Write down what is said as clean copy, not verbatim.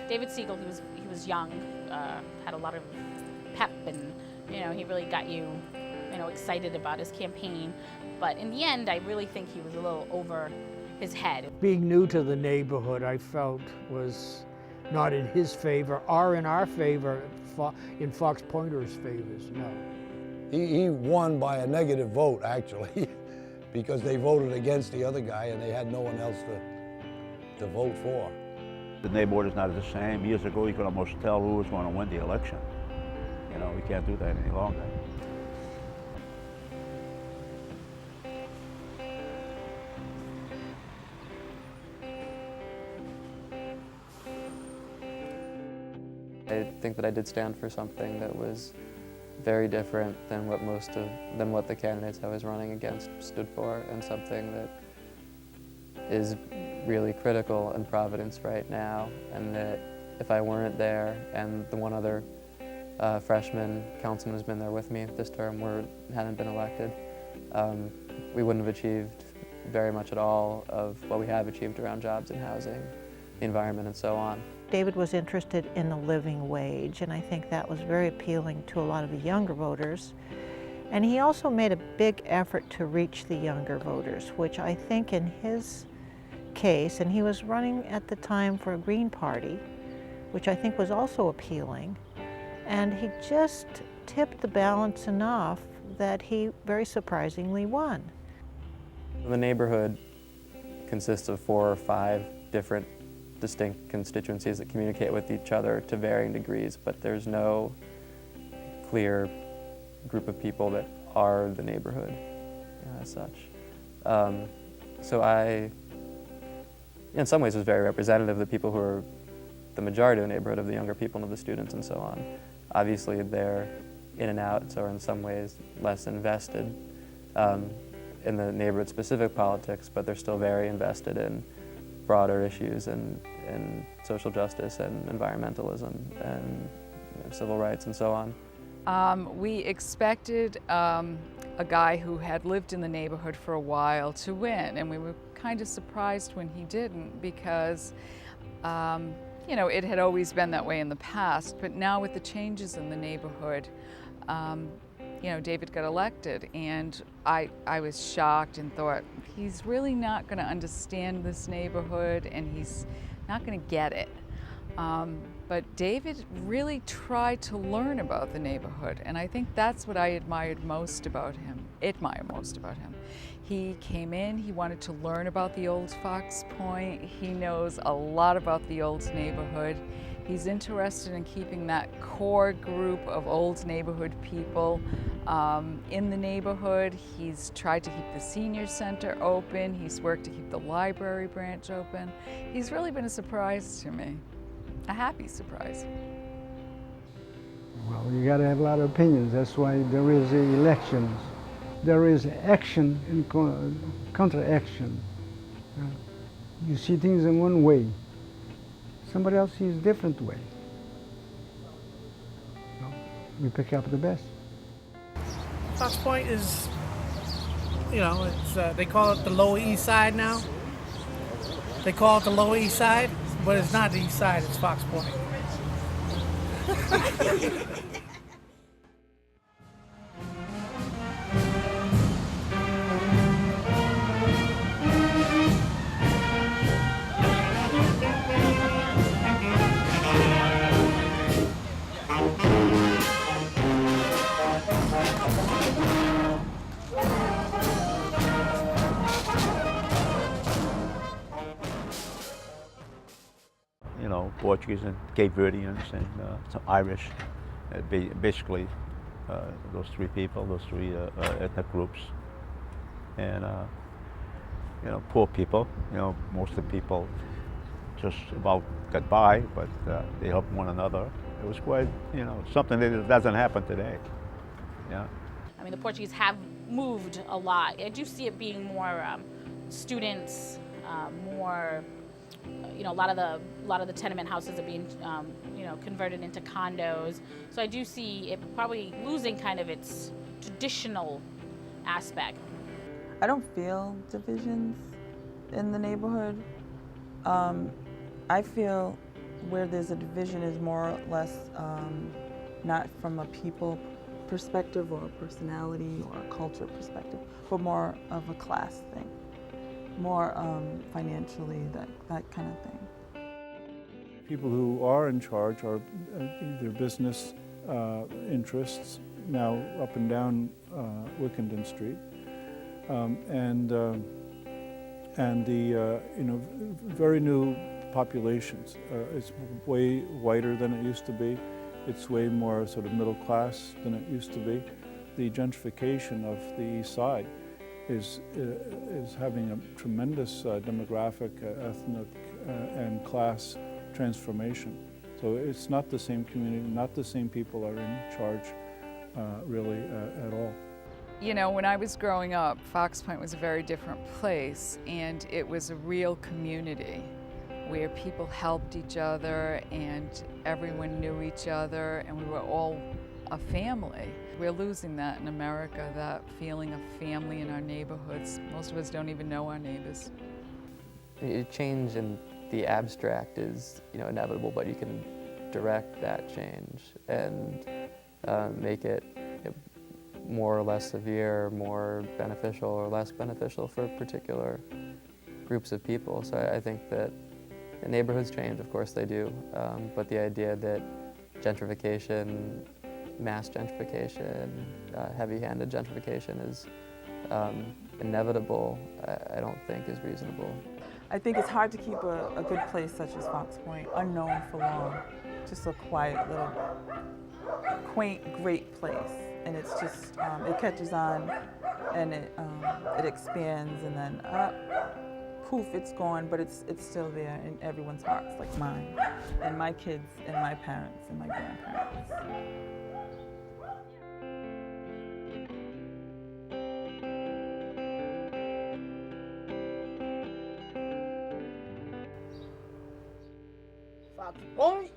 David Segal, he was young, had a lot of pep, and he really got you excited about his campaign. But in the end, I really think he was a little over his head. Being new to the neighborhood, I felt was not in his favor or in our favor, in Fox Pointer's favors, no. He won by a negative vote, actually, because they voted against the other guy and they had no one else to vote for. The neighborhood is not the same. Years ago, you could almost tell who was going to win the election. We can't do that any longer. I think that I did stand for something that was very different than what the candidates I was running against stood for, and something that is really critical in Providence right now, and that if I weren't there and the one other freshman councilman who's been there with me this term hadn't been elected, we wouldn't have achieved very much at all of what we have achieved around jobs and housing, the environment, and so on. David was interested in the living wage, and I think that was very appealing to a lot of the younger voters. And he also made a big effort to reach the younger voters, which I think in his case, and he was running at the time for a Green Party, which I think was also appealing, and he just tipped the balance enough that he very surprisingly won. The neighborhood consists of 4 or 5 different distinct constituencies that communicate with each other to varying degrees, but there's no clear group of people that are the neighborhood as such. So I, in some ways, was very representative of the people who are the majority of the neighborhood, of the younger people and of the students and so on. Obviously, they're in and out, so are in some ways less invested in the neighborhood-specific politics, but they're still very invested in broader issues and social justice and environmentalism and civil rights and so on. We expected a guy who had lived in the neighborhood for a while to win, and we were kind of surprised when he didn't, because it had always been that way in the past, but now with the changes in the neighborhood, David got elected, and I was shocked and thought, he's really not going to understand this neighborhood, and he's not going to get it. But David really tried to learn about the neighborhood, and I think that's what I admired most about him. He came in, he wanted to learn about the old Fox Point. He knows a lot about the old neighborhood. He's interested in keeping that core group of old neighborhood people in the neighborhood. He's tried to keep the senior center open. He's worked to keep the library branch open. He's really been a surprise to me, a happy surprise. Well, you got to have a lot of opinions. That's why there is the elections. There is action and counter-action. You see things in one way. Somebody else sees a different way. So we pick up the best. Fox Point is, it's they call it the Lower East Side now. They call it the Lower East Side, but it's not the East Side, it's Fox Point. Portuguese and Cape Verdeans and some Irish, basically those 3 people, those 3 ethnic groups. And poor people, most of the people just about got by, but they helped one another. It was quite, something that doesn't happen today. Yeah. I mean, the Portuguese have moved a lot. I do see it being more students, more. A lot of the tenement houses are being, converted into condos. So I do see it probably losing kind of its traditional aspect. I don't feel divisions in the neighborhood. I feel where there's a division is more or less not from a people perspective or a personality or a culture perspective, but more of a class thing, more financially, that kind of thing. People who are in charge are either business interests, now up and down Wickenden Street, and the very new populations. It's way whiter than it used to be. It's way more sort of middle class than it used to be. The gentrification of the East Side is having a tremendous demographic, ethnic, and class transformation. So it's not the same community, not the same people are in charge really at all. You know, when I was growing up, Fox Point was a very different place, and it was a real community where people helped each other and everyone knew each other and we were all a family. We're losing that in America, that feeling of family in our neighborhoods. Most of us don't even know our neighbors. Change in the abstract is, inevitable, but you can direct that change and make it more or less severe, more beneficial or less beneficial for particular groups of people. So I think that neighborhoods change, of course they do, but the idea that gentrification, mass gentrification, heavy-handed gentrification is inevitable, I don't think is reasonable. I think it's hard to keep a good place such as Fox Point unknown for long. Just a quiet little, quaint, great place. And it's just, it catches on and it expands and then poof, it's gone, but it's still there in everyone's hearts, like mine, and my kids, and my parents, and my grandparents. Fox Point!